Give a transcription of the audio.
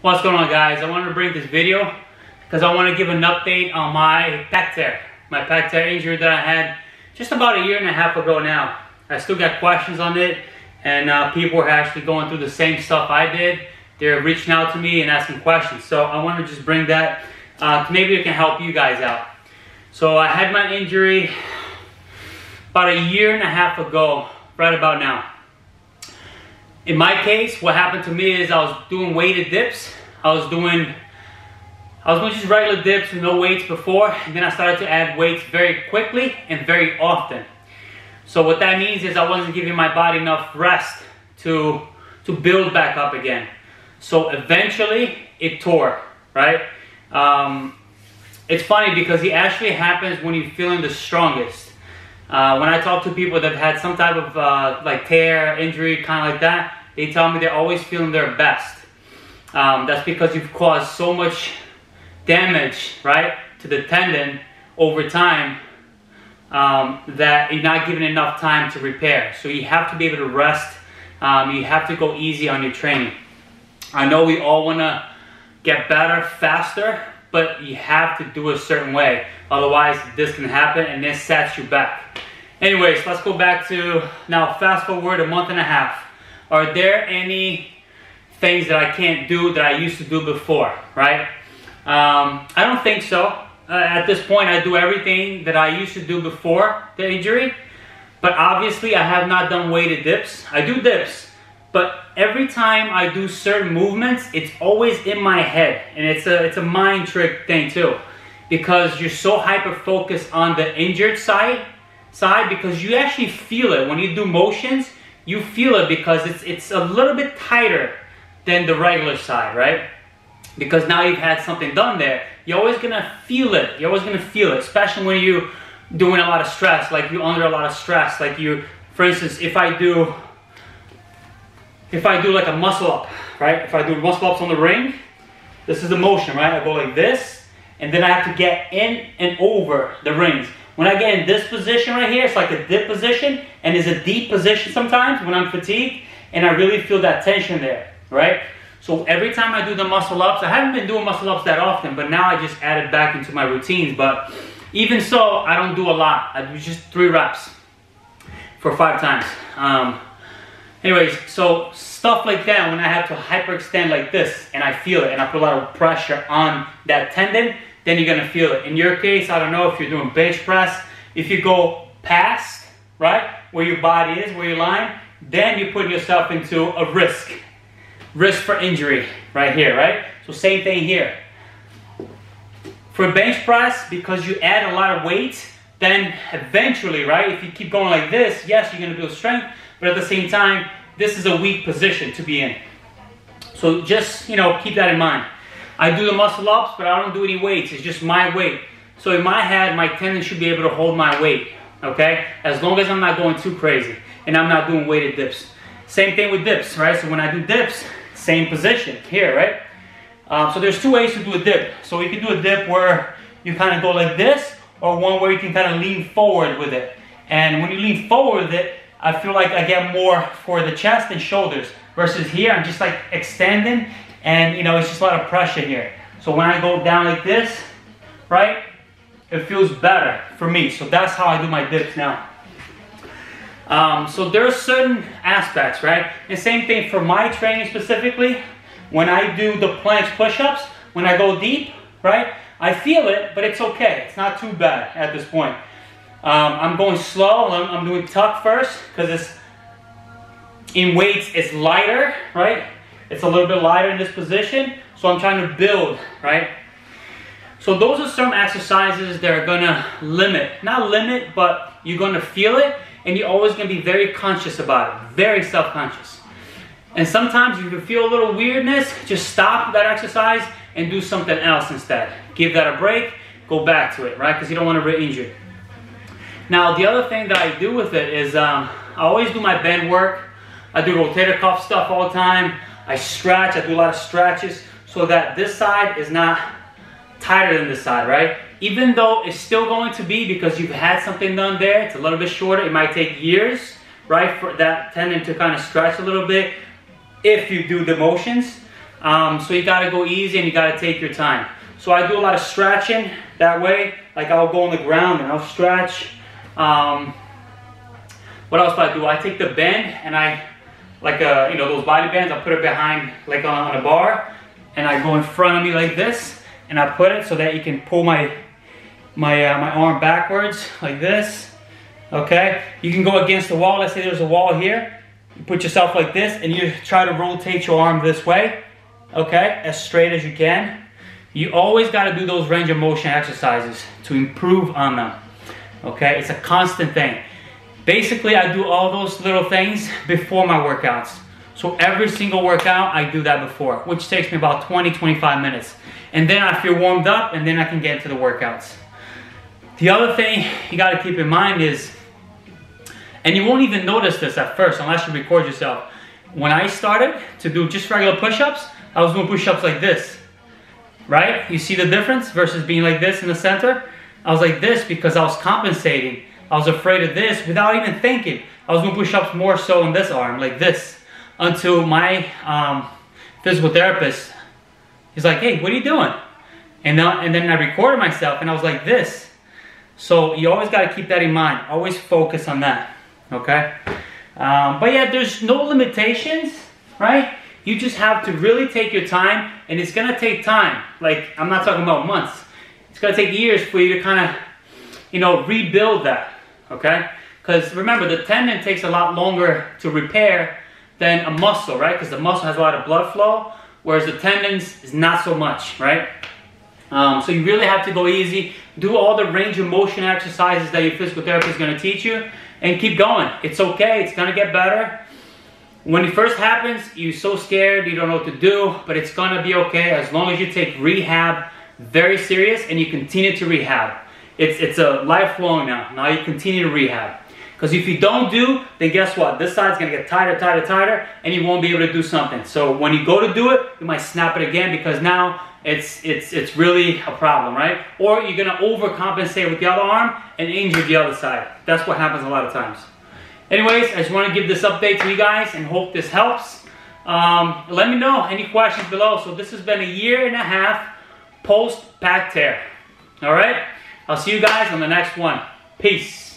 What's going on, guys? I wanted to bring this video because I want to give an update on my pec tear. My pec tear injury that I had just about a year and a half ago now. I still got questions on it, and people are actually going through the same stuff I did. They're reaching out to me and asking questions. So I want to just bring that, maybe it can help you guys out. So I had my injury about a year and a half ago, right about now. In my case, what happened to me is I was doing weighted dips. I was doing just regular dips with no weights before, and then I started to add weights very quickly and very often. So what that means is I wasn't giving my body enough rest to build back up again. So eventually it tore, right? It's funny because it actually happens when you're feeling the strongest. When I talk to people that have had some type of like tear, injury, kind of like that, they tell me they're always feeling their best. That's because you've caused so much damage, right, to the tendon over time that you're not given enough time to repair. So you have to be able to rest. You have to go easy on your training. I know we all want to get better faster, but you have to do it a certain way. Otherwise, this can happen and this sets you back. Anyways, let's go back to now, fast forward a month and a half. Are there any things that I can't do that I used to do before, right? I don't think so. At this point, I do everything that I used to do before the injury, but obviously I have not done weighted dips. I do dips, but every time I do certain movements, it's always in my head, and it's a mind trick thing too, because you're so hyper focused on the injured side because you actually feel it when you do motions. You feel it because it's a little bit tighter than the regular side, right? Because now you've had something done there. You're always gonna feel it. You're always gonna feel it, especially when you're doing a lot of stress, like you're under a lot of stress. Like you, for instance, if I do like a muscle up, right? If I do muscle ups on the ring, this is the motion, right? I go like this, and then I have to get in and over the rings. When I get in this position right here, it's like a dip position, and it's a deep position sometimes when I'm fatigued, and I really feel that tension there, right? So every time I do the muscle ups, I haven't been doing muscle ups that often, but now I just added back into my routines. But even so, I don't do a lot. I do just 3 reps for 5 times. Anyways, so stuff like that, when I have to hyperextend like this, and I feel it, and I put a lot of pressure on that tendon, then you're gonna feel it. In your case, I don't know if you're doing bench press, if you go past, right, where your body is, where you're lying, then you're putting yourself into a risk for injury right here, right? So same thing here. For bench press, because you add a lot of weight, then eventually, right, if you keep going like this, yes, you're gonna build strength, but at the same time, this is a weak position to be in. So just, you know, keep that in mind. I do the muscle ups, but I don't do any weights. It's just my weight. So in my head, my tendon should be able to hold my weight, okay? As long as I'm not going too crazy and I'm not doing weighted dips. Same thing with dips, right? So when I do dips, same position here, right? So there's 2 ways to do a dip. So you can do a dip where you kind of go like this, or one where you can kind of lean forward with it. And when you lean forward with it, I feel like I get more for the chest and shoulders, versus here, I'm just like extending, and you know, it's just a lot of pressure here. So when I go down like this, right, it feels better for me. So that's how I do my dips now. So there are certain aspects, right? And same thing for my training specifically. When I do the planks push-ups, when I go deep, right, I feel it, but it's okay. It's not too bad at this point. I'm going slow. I'm doing tuck first because it's in weights. It's lighter, right? It's a little bit lighter in this position, so I'm trying to build, right? So those are some exercises that are gonna not limit, but you're gonna feel it, and you're always gonna be very conscious about it, very self-conscious. And sometimes if you feel a little weirdness, just stop that exercise and do something else instead. Give that a break, go back to it, right? Because you don't want to re-injure. Now, the other thing that I do with it is I always do my bend work. I do rotator cuff stuff all the time. I stretch, I do a lot of stretches so that this side is not tighter than this side, right? Even though it's still going to be, because you've had something done there, it's a little bit shorter. It might take years, right, for that tendon to kind of stretch a little bit if you do the motions. So you gotta go easy and you gotta take your time. So I do a lot of stretching that way. Like I'll go on the ground and I'll stretch. What else do I do? I take the bend and I, like you know, those body bands, I put it behind, like on a bar, and I go in front of me like this, and I put it so that you can pull my arm backwards like this. Okay, you can go against the wall. Let's say there's a wall here. You put yourself like this, and you try to rotate your arm this way. Okay, as straight as you can. You always got to do those range of motion exercises to improve on them. Okay, it's a constant thing. Basically, I do all those little things before my workouts. So every single workout, I do that before, which takes me about 20-25 minutes. And then I feel warmed up, and then I can get into the workouts. The other thing you got to keep in mind is, and you won't even notice this at first unless you record yourself. When I started to do just regular push-ups, I was doing push-ups like this, right? You see the difference versus being like this in the center? I was like this because I was compensating. I was afraid of this without even thinking. I was doing push-ups more so in this arm, like this, until my physical therapist, he's like, hey, what are you doing? And then I recorded myself and I was like this. So you always got to keep that in mind. Always focus on that. Okay, but yeah, there's no limitations, right? You just have to really take your time, and it's gonna take time. Like, I'm not talking about months. It's gonna take years for you to kind of, you know, rebuild that. Okay, because remember, the tendon takes a lot longer to repair than a muscle, right? Because the muscle has a lot of blood flow, whereas the tendons is not so much, right? So you really have to go easy. Do all the range of motion exercises that your physical therapist is going to teach you, and keep going. It's okay. It's going to get better. When it first happens, you're so scared, you don't know what to do, but it's going to be okay as long as you take rehab very serious and you continue to rehab. It's a lifelong now. Now you continue to rehab. Because if you don't do, then guess what? This side's going to get tighter, tighter, tighter, and you won't be able to do something. So when you go to do it, you might snap it again because now it's really a problem, right? Or you're going to overcompensate with the other arm and injure the other side. That's what happens a lot of times. Anyways, I just want to give this update to you guys and hope this helps. Let me know any questions below. So this has been a 1.5 years post PEC TEAR. All right? I'll see you guys on the next one. Peace.